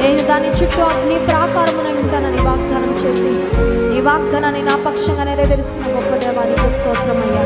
నేను దాని చుట్టూ అగ్ని ప్రాకారమున ఉంటానని వాగ్దానం చేసి ఈ వాగ్దానాన్ని నా పక్షంగా నెరవేరుస్తున్న గొప్ప దేవానికి స్తోత్రమయ్యా.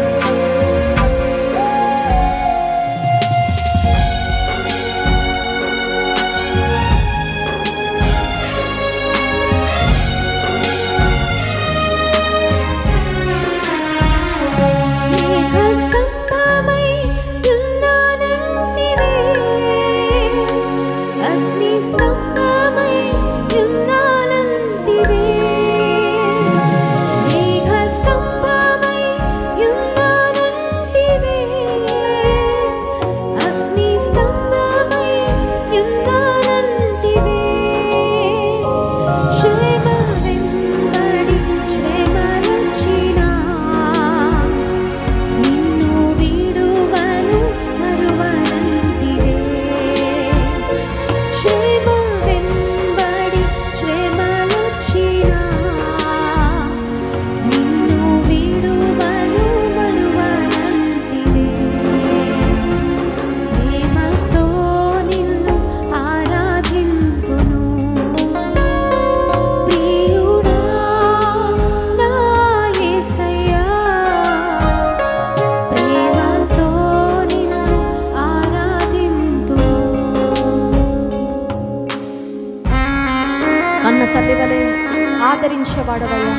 ఆదరించేవాడవయ్యా,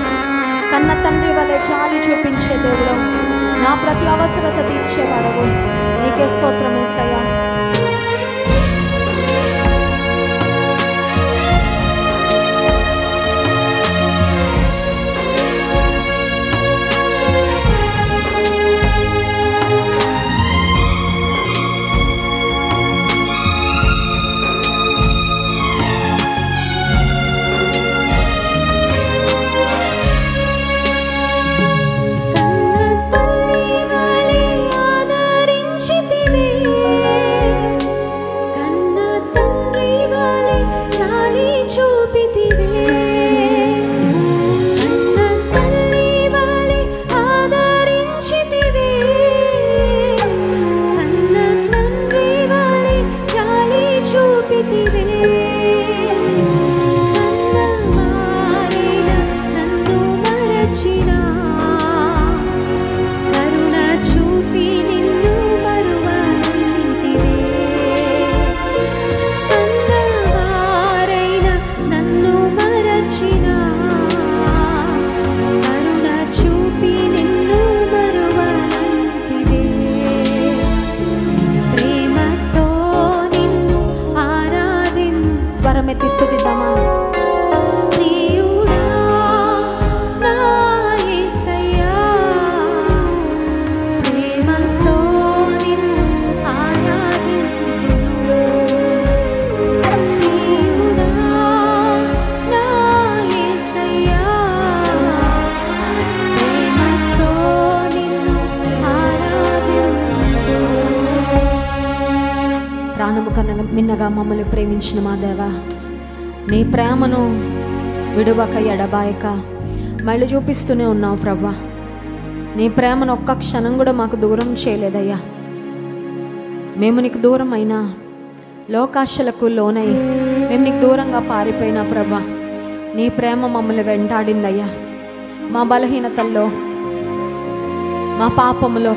కన్న తండ్రి వలె జాలి చూపించే దేవుడు, నా ప్రతి అవసరత తీర్చేవాడవు. నీకే స్తోత్రం యేసయ్యా. ప్రాణము కన్నా మిన్నగా మమ్మల్ని ప్రేమించిన మా దేవా, నీ ప్రేమను విడువక ఎడబాయక మళ్ళీ చూపిస్తూనే ఉన్నావు ప్రభా. నీ ప్రేమను ఒక్క క్షణం కూడా మాకు దూరం చేయలేదయ్యా. మేము నీకు దూరం అయినా, లోకాశలకు లోనై మేము నీకు దూరంగా పారిపోయినా ప్రభా, నీ ప్రేమ మమ్మల్ని వెంటాడిందయ్యా. మా బలహీనతల్లో, మా పాపములో,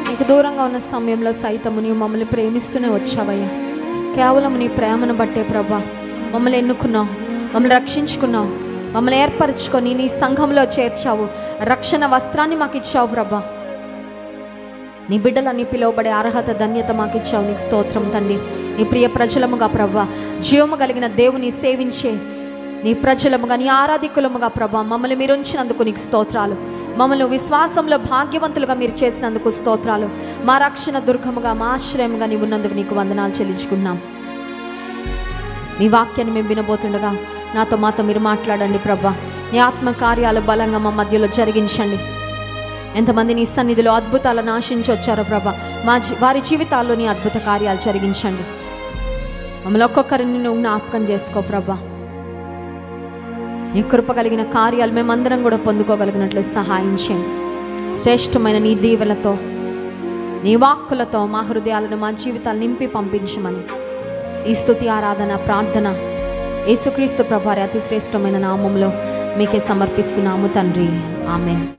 నీకు దూరంగా ఉన్న సమయంలో సైతము నీవు మమ్మల్ని ప్రేమిస్తూనే వచ్చావయ్యా. కేవలం నీ ప్రేమను బట్టే ప్రభా మమ్మల్ని ఎన్నుకున్నావు, మమ్మల్ని రక్షించుకున్నావు, మమ్మల్ని ఏర్పరచుకొని నీ సంఘంలో చేర్చావు, రక్షణ వస్త్రాన్ని మాకు ఇచ్చావు ప్రభా. నీ బిడ్డలని పిలువబడే అర్హత, ధన్యత మాకు ఇచ్చావు. నీకు స్తోత్రం తండ్రి. నీ ప్రియ ప్రజలముగా ప్రభా, జీవము కలిగిన దేవుని సేవించే నీ ప్రజలముగా, నీ ఆరాధికులముగా ప్రభా మమ్మల్ని మీరు ఉంచినందుకు నీకు స్తోత్రాలు. మమ్మల్ని విశ్వాసంలో భాగ్యవంతులుగా మీరు చేసినందుకు స్తోత్రాలు. మా రక్షణ దుర్గముగా, మా ఆశ్రయముగా నీవు ఉన్నందుకు నీకు వందనాలు చెల్లించుకున్నాం. మీ వాక్యాన్ని మేము వినబోతుండగా మాతో మీరు మాట్లాడండి ప్రభా. నీ ఆత్మ కార్యాలు బలంగా మా మధ్యలో జరిగించండి. ఎంతమంది నీ సన్నిధిలో అద్భుతాలను ఆశించి వచ్చారో ప్రభా, వారి జీవితాల్లో నీ అద్భుత కార్యాలు జరిగించండి. మమ్మల్ని ఒక్కొక్కరిని నువ్వు జ్ఞాపకం చేసుకో ప్రభా. నీ కృప కలిగిన కార్యాలు మేమందరం కూడా పొందుకోగలిగినట్లు సహాయం చేయండి. శ్రేష్టమైన నీ దీవెలతో, నీ వాక్కులతో మా హృదయాలను, మా జీవితాలు నింపి పంపించమని ఈ స్తుతి, ఆరాధన, ప్రార్థన యేసుక్రీస్తు ప్రభువారి అతి శ్రేష్టమైన నామంలో మీకే సమర్పిస్తున్నాము తండ్రి. ఆమేన్.